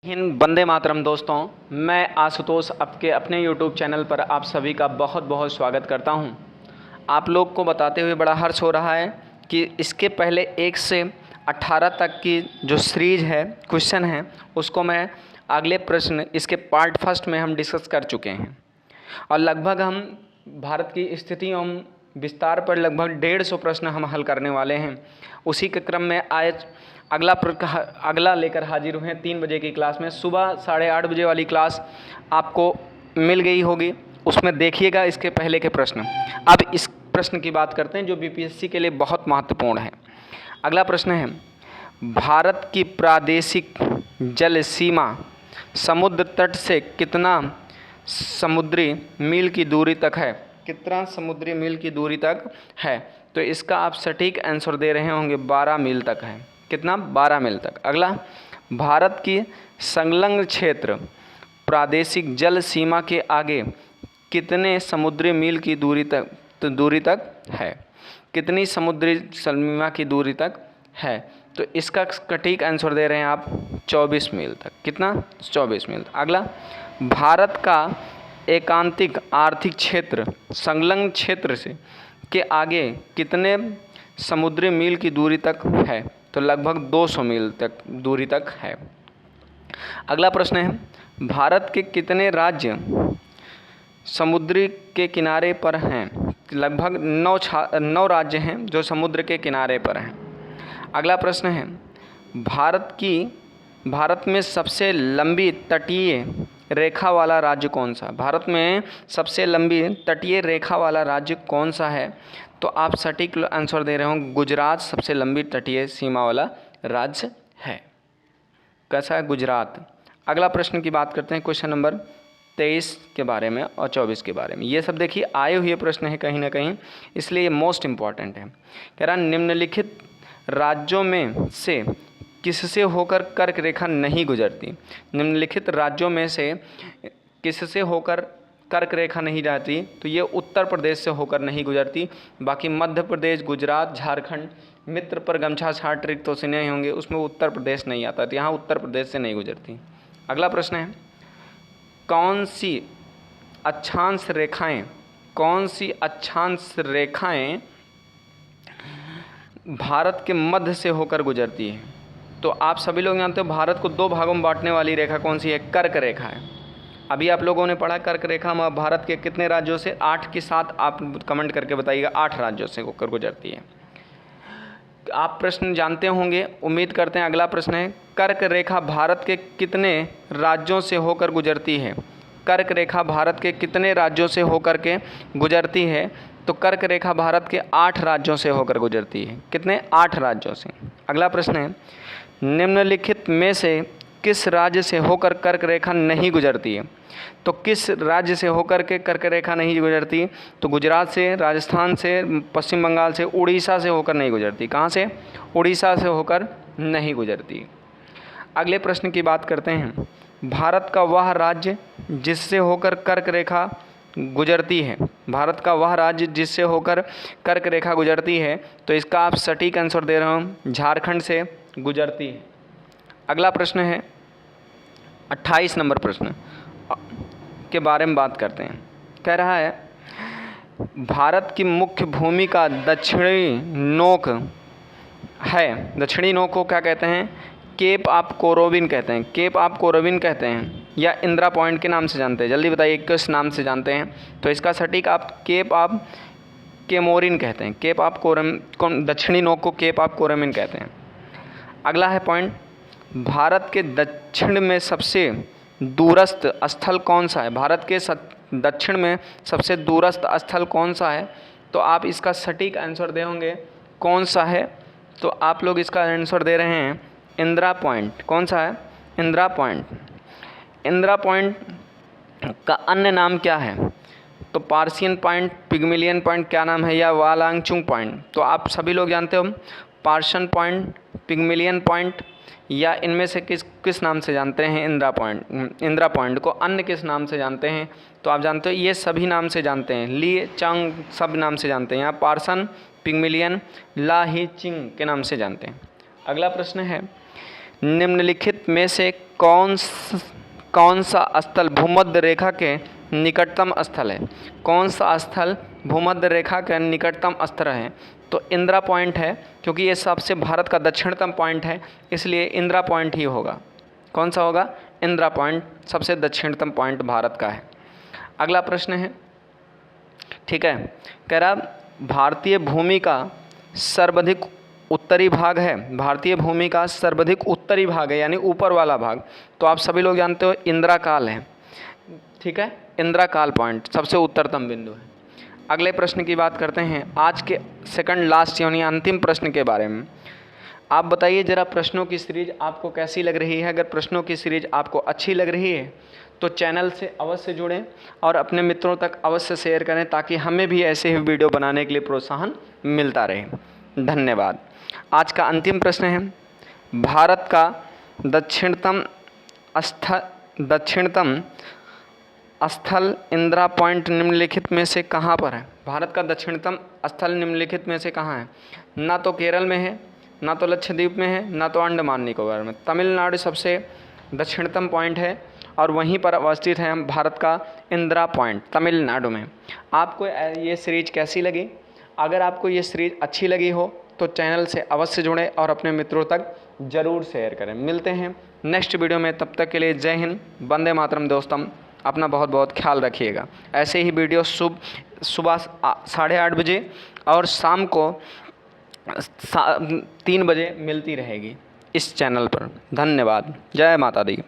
हिंद, वंदे मातरम। दोस्तों, मैं आशुतोष आपके अपने YouTube चैनल पर आप सभी का बहुत बहुत स्वागत करता हूं। आप लोग को बताते हुए बड़ा हर्ष हो रहा है कि इसके पहले 1 से 18 तक की जो सीरीज है, क्वेश्चन है, उसको मैं अगले प्रश्न इसके पार्ट फर्स्ट में हम डिस्कस कर चुके हैं और लगभग हम भारत की स्थिति एवं विस्तार पर लगभग 150 प्रश्न हम हल करने वाले हैं। उसी के क्रम में आज अगला लेकर हाजिर हुए हैं 3 बजे की क्लास में। सुबह 8:30 बजे वाली क्लास आपको मिल गई होगी, उसमें देखिएगा इसके पहले के प्रश्न। अब इस प्रश्न की बात करते हैं जो बीपीएससी के लिए बहुत महत्वपूर्ण है। अगला प्रश्न है, भारत की प्रादेशिक जल सीमा समुद्र तट से कितना समुद्री मील की दूरी तक है? कितना समुद्री मील की दूरी तक है? तो इसका आप सटीक आंसर दे रहे होंगे 12 मील तक है। कितना? 12 मील तक। अगला, भारत की संलग्न क्षेत्र प्रादेशिक जल सीमा के आगे कितने समुद्री मील की दूरी तक है? कितनी समुद्री सीमा की दूरी तक है? तो इसका सटीक आंसर दे रहे हैं आप 24 मील तक। कितना? 24 मील। अगला, भारत का एकांतिक आर्थिक क्षेत्र संलग्न क्षेत्र से के आगे कितने समुद्री मील की दूरी तक है? तो लगभग 200 मील तक दूरी तक है। अगला प्रश्न है, भारत के कितने राज्य समुद्र के किनारे पर हैं? लगभग 9 राज्य हैं जो समुद्र के किनारे पर हैं। अगला प्रश्न है, भारत में सबसे लंबी तटीय रेखा वाला राज्य कौन सा? भारत में सबसे लंबी तटीय रेखा वाला राज्य कौन सा है? तो आप सटीक आंसर दे रहे हो गुजरात सबसे लंबी तटीय सीमा वाला राज्य है। कैसा है? गुजरात। अगला प्रश्न की बात करते हैं, क्वेश्चन नंबर 23 के बारे में और 24 के बारे में। ये सब देखिए आए हुए प्रश्न है कहीं ना कहीं, इसलिए ये मोस्ट इम्पॉर्टेंट है। कह रहा, निम्नलिखित राज्यों में से किससे होकर कर्क रेखा नहीं गुजरती? निम्नलिखित राज्यों में से किससे होकर कर्क रेखा नहीं जाती? तो ये उत्तर प्रदेश से होकर नहीं गुजरती। बाकी मध्य प्रदेश, गुजरात, झारखंड, मित्र पर गमछा छाट रिक्त तो सुने ही होंगे, उसमें उत्तर प्रदेश नहीं आता, तो यहाँ उत्तर प्रदेश से नहीं गुजरती। अगला प्रश्न है, कौन सी अक्षांश रेखाएं भारत के मध्य से होकर गुजरती है? तो आप सभी लोग जानते हो भारत को 2 भागों में बांटने वाली रेखा कौन सी है? कर्क रेखा है। अभी आप लोगों ने पढ़ा कर्क रेखा में भारत के कितने राज्यों से? 8 के साथ आप कमेंट करके बताइएगा। 8 राज्यों से होकर गुजरती है। आप प्रश्न जानते होंगे, उम्मीद करते हैं। अगला प्रश्न है, कर्क रेखा भारत के कितने राज्यों से होकर गुजरती है? कर्क रेखा भारत के कितने राज्यों से होकर के गुजरती है? तो कर्क रेखा भारत के 8 राज्यों से होकर गुजरती है। कितने? 8 राज्यों से। अगला प्रश्न है, निम्नलिखित में से किस राज्य से होकर कर्क रेखा नहीं गुजरती है? तो किस राज्य से होकर के कर्क रेखा नहीं गुजरती? तो गुजरात से, राजस्थान से, पश्चिम बंगाल से, उड़ीसा से होकर नहीं गुजरती। कहाँ से? उड़ीसा से होकर नहीं गुजरती। अगले प्रश्न की बात करते हैं, भारत का वह राज्य जिससे होकर कर्क रेखा गुजरती है। भारत का वह राज्य जिससे होकर कर्क रेखा गुजरती है, तो इसका आप सटीक आंसर दे रहे हो, झारखंड से गुजरती है। अगला प्रश्न है 28 नंबर प्रश्न के बारे में बात करते हैं। कह रहा है, भारत की मुख्य भूमि का दक्षिणी नोक है। दक्षिणी नोक को क्या कहते हैं? केप ऑफ कोरोविन कहते हैं। केप ऑफ कोरोविन कहते हैं या इंदिरा पॉइंट के नाम से जानते हैं? जल्दी बताइए किस नाम से जानते हैं? तो इसका सटीक आप केप ऑफ केमोरिन कहते हैं। केप ऑफ कोरम, दक्षिणी नोक को केप ऑफ कोरोविन कहते हैं। अगला है पॉइंट, भारत के दक्षिण में सबसे दूरस्थ स्थल कौन सा है? भारत के दक्षिण में सबसे दूरस्थ स्थल कौन सा है? तो आप इसका सटीक आंसर दे होंगे कौन सा है? तो आप लोग इसका आंसर दे रहे हैं इंदिरा पॉइंट। कौन सा है? इंदिरा पॉइंट। इंदिरा पॉइंट का अन्य नाम क्या है? तो पार्सियन पॉइंट, पिग्मिलियन पॉइंट, क्या नाम है, या वालांगचुंग पॉइंट? तो आप सभी लोग जानते हो पार्शियन पॉइंट, पिग्मिलियन पॉइंट, या इनमें से किस नाम से जानते हैं इंदिरा पॉइंट को? अन्य किस नाम से जानते हैं? तो आप जानते हो ये सभी नाम से जानते हैं, ली चांग सब नाम से जानते हैं। यहाँ पार्सन, पिग्मिलियन, ला ही चिंग के नाम से जानते हैं। अगला प्रश्न है, निम्नलिखित में से कौन सा स्थल भूमध्य रेखा के निकटतम स्थल है? कौन सा स्थल भूमध्य रेखा के निकटतम स्थल है? तो इंदिरा पॉइंट है, क्योंकि ये सबसे भारत का दक्षिणतम पॉइंट है, इसलिए इंदिरा पॉइंट ही होगा। कौन सा होगा? इंदिरा पॉइंट सबसे दक्षिणतम पॉइंट भारत का है। अगला प्रश्न है, ठीक है, कह रहा भारतीय भूमि का सर्वाधिक उत्तरी भाग है। भारतीय भूमि का सर्वाधिक उत्तरी भाग है, यानी ऊपर वाला भाग, तो आप सभी लोग जानते हो इंदिरा काल है। ठीक है, इंदिरा काल पॉइंट सबसे उत्तरतम बिंदु है। अगले प्रश्न की बात करते हैं, आज के सेकंड लास्ट यानी अंतिम प्रश्न के बारे में। आप बताइए ज़रा प्रश्नों की सीरीज आपको कैसी लग रही है? अगर प्रश्नों की सीरीज आपको अच्छी लग रही है तो चैनल से अवश्य जुड़ें और अपने मित्रों तक अवश्य शेयर करें, ताकि हमें भी ऐसे ही वीडियो बनाने के लिए प्रोत्साहन मिलता रहे। धन्यवाद। आज का अंतिम प्रश्न है, भारत का दक्षिणतम स्थल इंदिरा पॉइंट निम्नलिखित में से कहाँ पर है? भारत का दक्षिणतम स्थल निम्नलिखित में से कहाँ है? ना तो केरल में है, ना तो लक्षद्वीप में है, ना तो अंडमान निकोबार में। तमिलनाडु सबसे दक्षिणतम पॉइंट है और वहीं पर अवस्थित है हम भारत का इंदिरा पॉइंट, तमिलनाडु में। आपको ये सीरीज कैसी लगी? अगर आपको ये सीरीज अच्छी लगी हो तो चैनल से अवश्य जुड़ें और अपने मित्रों तक ज़रूर शेयर करें। मिलते हैं नेक्स्ट वीडियो में, तब तक के लिए जय हिंद, वंदे मातरम। दोस्तों, अपना बहुत बहुत ख्याल रखिएगा। ऐसे ही वीडियो सुबह 8:30 बजे और शाम को 3 बजे मिलती रहेगी इस चैनल पर। धन्यवाद। जय माता दी।